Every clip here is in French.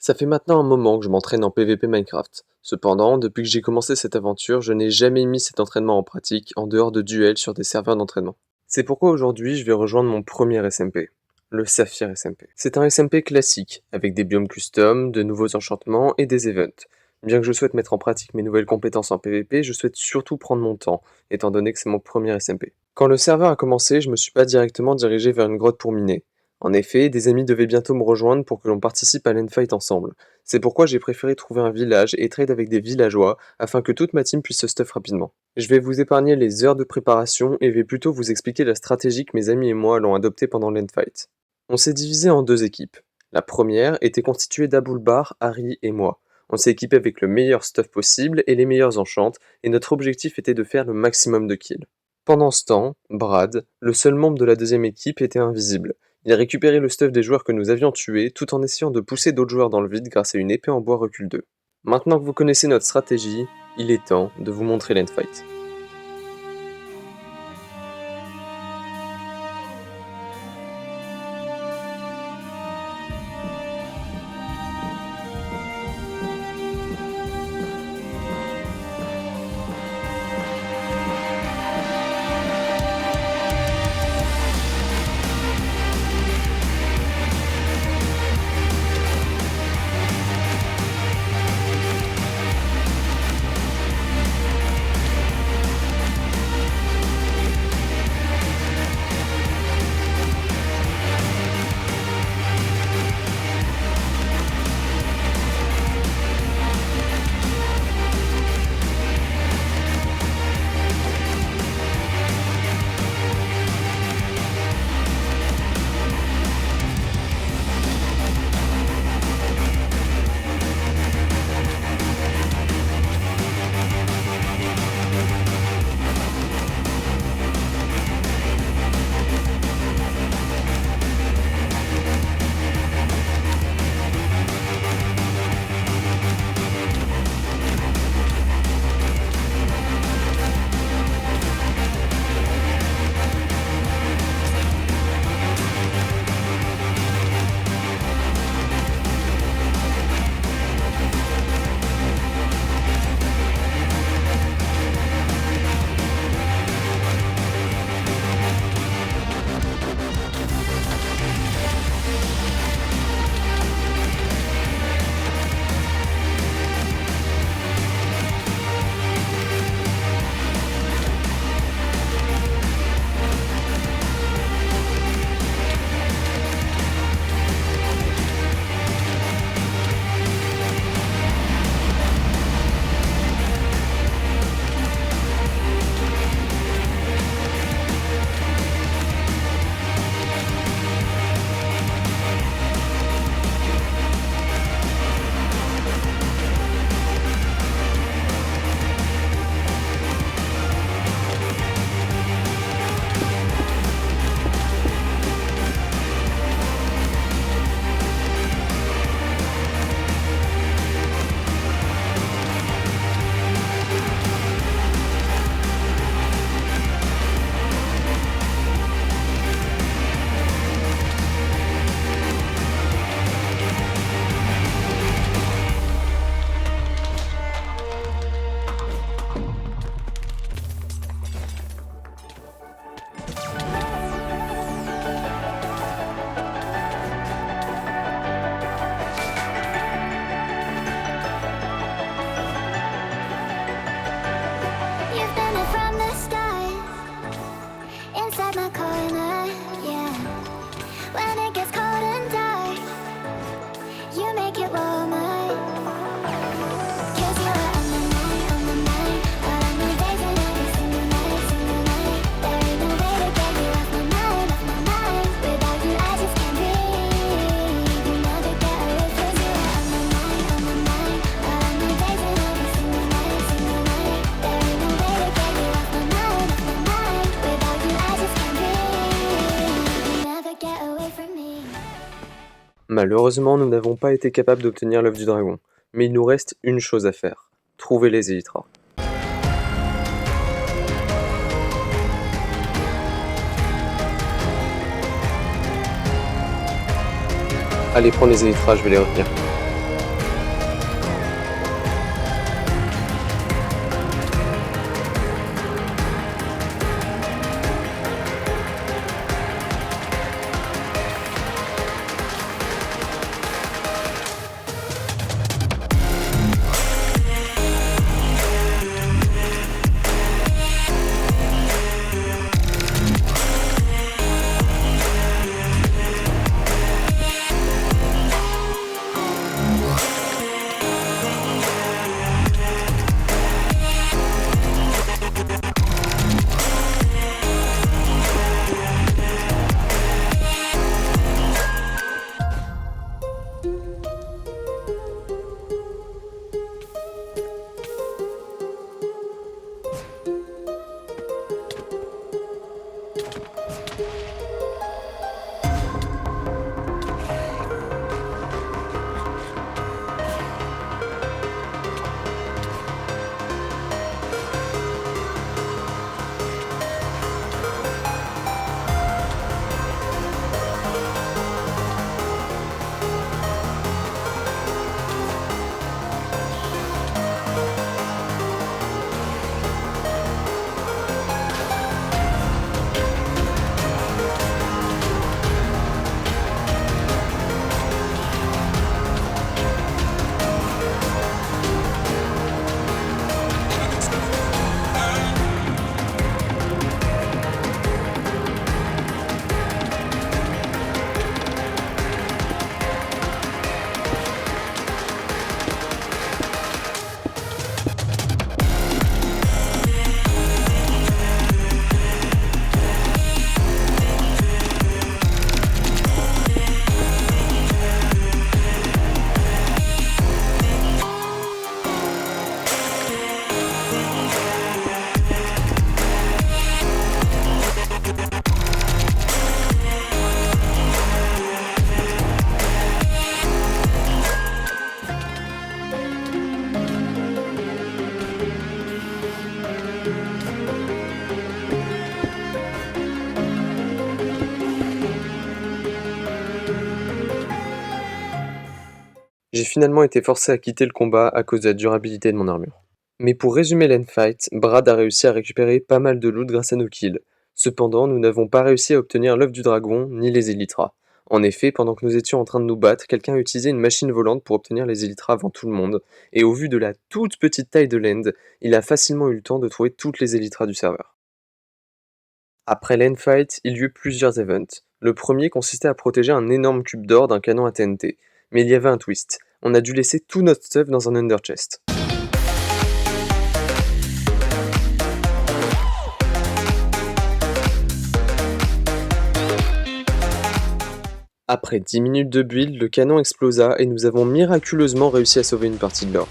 Ça fait maintenant un moment que je m'entraîne en PvP Minecraft. Cependant, depuis que j'ai commencé cette aventure, je n'ai jamais mis cet entraînement en pratique en dehors de duels sur des serveurs d'entraînement. C'est pourquoi aujourd'hui je vais rejoindre mon premier SMP, le Saphir SMP. C'est un SMP classique, avec des biomes custom, de nouveaux enchantements et des events. Bien que je souhaite mettre en pratique mes nouvelles compétences en PvP, je souhaite surtout prendre mon temps, étant donné que c'est mon premier SMP. Quand le serveur a commencé, je me suis pas directement dirigé vers une grotte pour miner. En effet, des amis devaient bientôt me rejoindre pour que l'on participe à l'endfight ensemble. C'est pourquoi j'ai préféré trouver un village et trade avec des villageois afin que toute ma team puisse se stuff rapidement. Je vais vous épargner les heures de préparation et vais plutôt vous expliquer la stratégie que mes amis et moi allons adopter pendant l'endfight. On s'est divisé en deux équipes. La première était constituée d'Aboulbar, Harry et moi. On s'est équipé avec le meilleur stuff possible et les meilleurs enchants, et notre objectif était de faire le maximum de kills. Pendant ce temps, Brad, le seul membre de la deuxième équipe, était invisible. Il a récupéré le stuff des joueurs que nous avions tués, tout en essayant de pousser d'autres joueurs dans le vide grâce à une épée en bois recul 2. Maintenant que vous connaissez notre stratégie, il est temps de vous montrer l'endfight. You've done it from the start, inside my corner, yeah. When it gets cold and dark, you make it warmer. 'Cause you are on my mind, all of my days and every single night, single night. There ain't no way to get you off my mind, off my mind. Without you, I just can't breathe. You never get away 'cause you are on my mind, all of my days and every single night, single night. There ain't no way to get you off my mind, off my mind. Without you, I just can't breathe. You never get away from me. Malheureusement, nous n'avons pas été capables d'obtenir l'œuf du dragon, mais il nous reste une chose à faire, trouver les élytras. Allez, prends les élytras, je vais les retenir. J'ai finalement été forcé à quitter le combat à cause de la durabilité de mon armure. Mais pour résumer l'endfight, Brad a réussi à récupérer pas mal de loot grâce à nos kills. Cependant, nous n'avons pas réussi à obtenir l'œuf du dragon ni les élytras. En effet, pendant que nous étions en train de nous battre, quelqu'un a utilisé une machine volante pour obtenir les élytras avant tout le monde, et au vu de la toute petite taille de l'end, il a facilement eu le temps de trouver toutes les élytras du serveur. Après l'endfight, il y eut plusieurs events. Le premier consistait à protéger un énorme cube d'or d'un canon à TNT, mais il y avait un twist. On a dû laisser tout notre stuff dans un under chest. Après 10 minutes de build, le canon explosa et nous avons miraculeusement réussi à sauver une partie de l'or.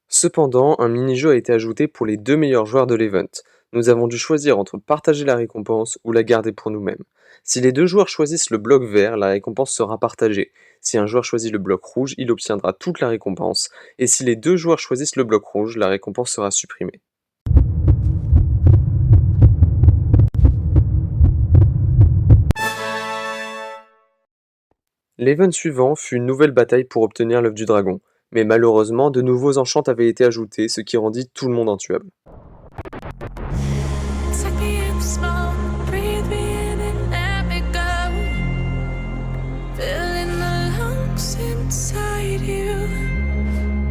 Cependant, un mini-jeu a été ajouté pour les 2 meilleurs joueurs de l'event. Nous avons dû choisir entre partager la récompense ou la garder pour nous-mêmes. Si les 2 joueurs choisissent le bloc vert, la récompense sera partagée. Si un joueur choisit le bloc rouge, il obtiendra toute la récompense. Et si les 2 joueurs choisissent le bloc rouge, la récompense sera supprimée. L'event suivant fut une nouvelle bataille pour obtenir l'œuf du dragon, mais malheureusement de nouveaux enchants avaient été ajoutés, ce qui rendit tout le monde intuable. Take me in small, breathe me in and let me go. Filling the lungs inside you,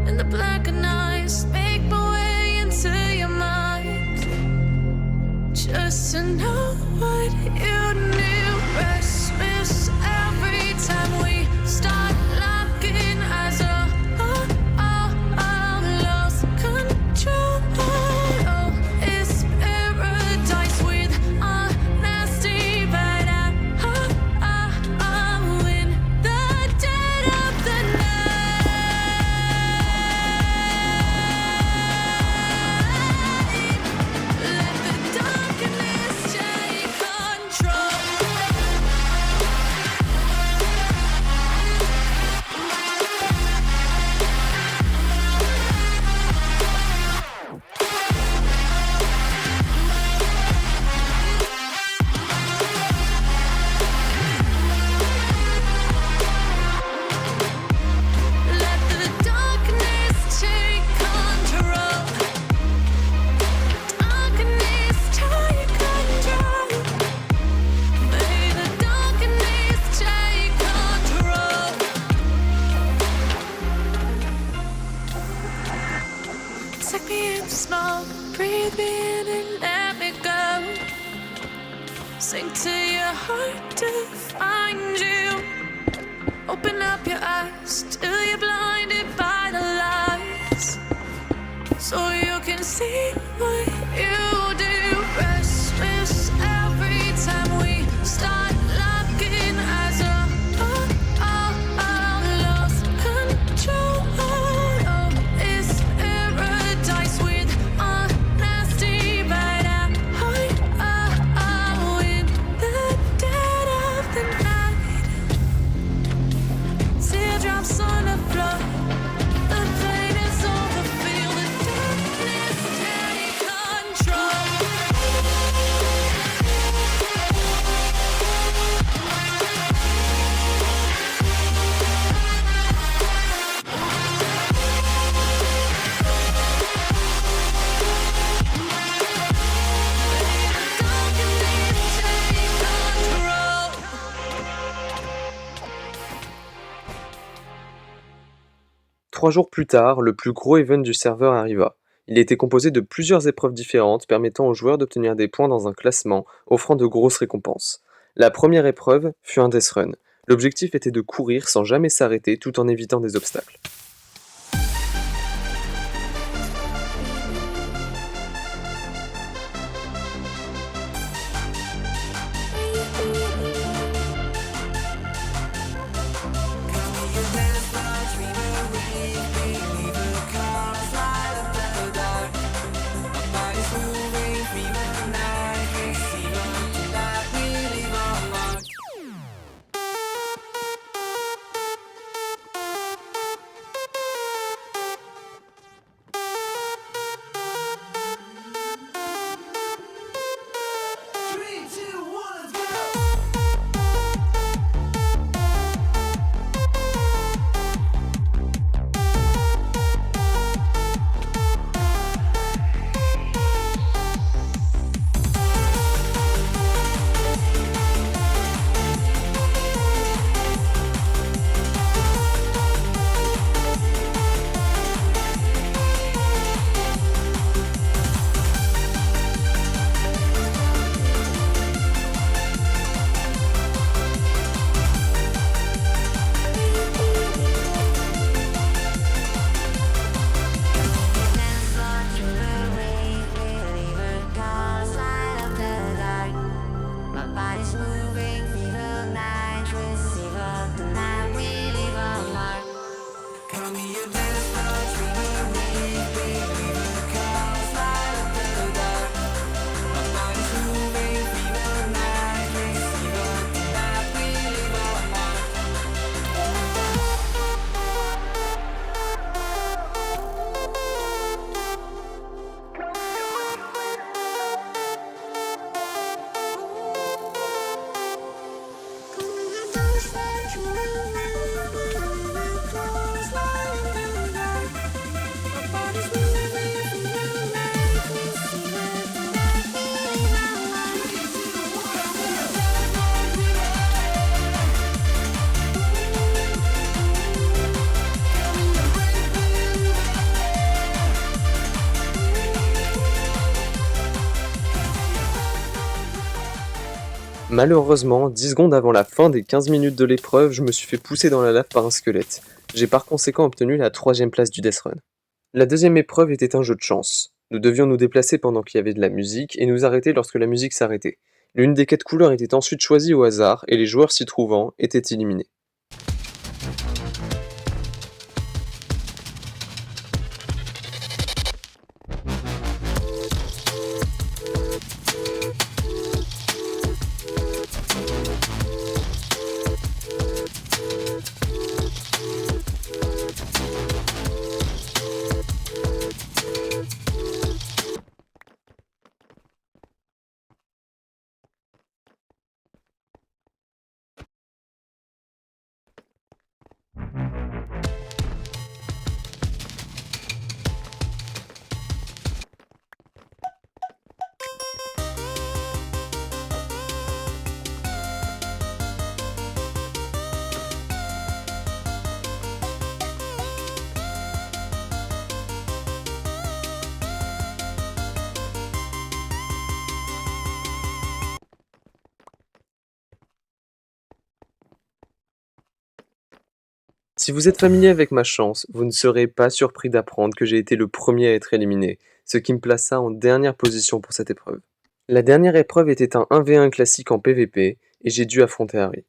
and the blackened eyes make my way into your mind. Just to know what you knew, restless every time we start locking eyes. Lost control. Oh, it's paradise with honesty, but I'm in the dead of the night. Let the darkness take control. Let the darkness take control. Darkness take control. May the darkness take control. Take me in small, breathe me in and let me go. Sink to your heart to find you. Open up your eyes till you're blinded by the lights, so you can see what you do. Restless every time we start locking eyes. Lost control. Oh, it's paradise with honesty, but I'm in the dead of the night. Teardrops on the floor. The pain is over. Feel the darkness take control. Darkness take control. 3 jours plus tard, le plus gros event du serveur arriva. Il était composé de plusieurs épreuves différentes permettant aux joueurs d'obtenir des points dans un classement, offrant de grosses récompenses. La première épreuve fut un death run. L'objectif était de courir sans jamais s'arrêter tout en évitant des obstacles. Malheureusement, 10 secondes avant la fin des 15 minutes de l'épreuve, je me suis fait pousser dans la lave par un squelette. J'ai par conséquent obtenu la 3e place du Death Run. La deuxième épreuve était un jeu de chance. Nous devions nous déplacer pendant qu'il y avait de la musique et nous arrêter lorsque la musique s'arrêtait. L'une des 4 couleurs était ensuite choisie au hasard et les joueurs s'y trouvant étaient éliminés. Si vous êtes familier avec ma chance, vous ne serez pas surpris d'apprendre que j'ai été le premier à être éliminé, ce qui me plaça en dernière position pour cette épreuve. La dernière épreuve était un 1v1 classique en PvP et j'ai dû affronter Harry.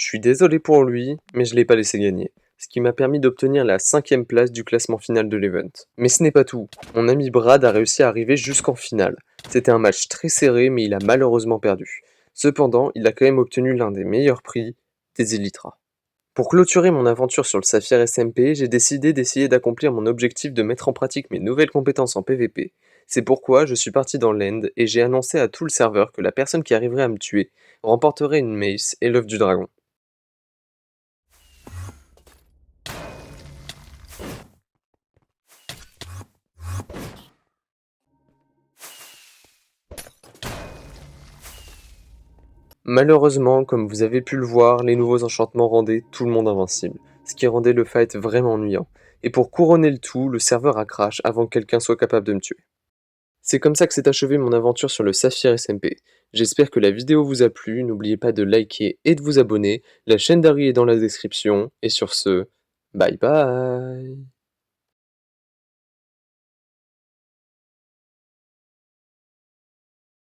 Je suis désolé pour lui, mais je l'ai pas laissé gagner, ce qui m'a permis d'obtenir la 5e place du classement final de l'event. Mais ce n'est pas tout, mon ami Brad a réussi à arriver jusqu'en finale. C'était un match très serré, mais il a malheureusement perdu. Cependant, il a quand même obtenu l'un des meilleurs prix, des Elytras. Pour clôturer mon aventure sur le Saphir SMP, j'ai décidé d'essayer d'accomplir mon objectif de mettre en pratique mes nouvelles compétences en PvP. C'est pourquoi je suis parti dans l'End et j'ai annoncé à tout le serveur que la personne qui arriverait à me tuer remporterait une mace et l'œuf du dragon. Malheureusement, comme vous avez pu le voir, les nouveaux enchantements rendaient tout le monde invincible, ce qui rendait le fight vraiment ennuyant. Et pour couronner le tout, le serveur a crash avant que quelqu'un soit capable de me tuer. C'est comme ça que s'est achevée mon aventure sur le Saphir SMP. J'espère que la vidéo vous a plu, n'oubliez pas de liker et de vous abonner, la chaîne d'Harry est dans la description, et sur ce, bye bye.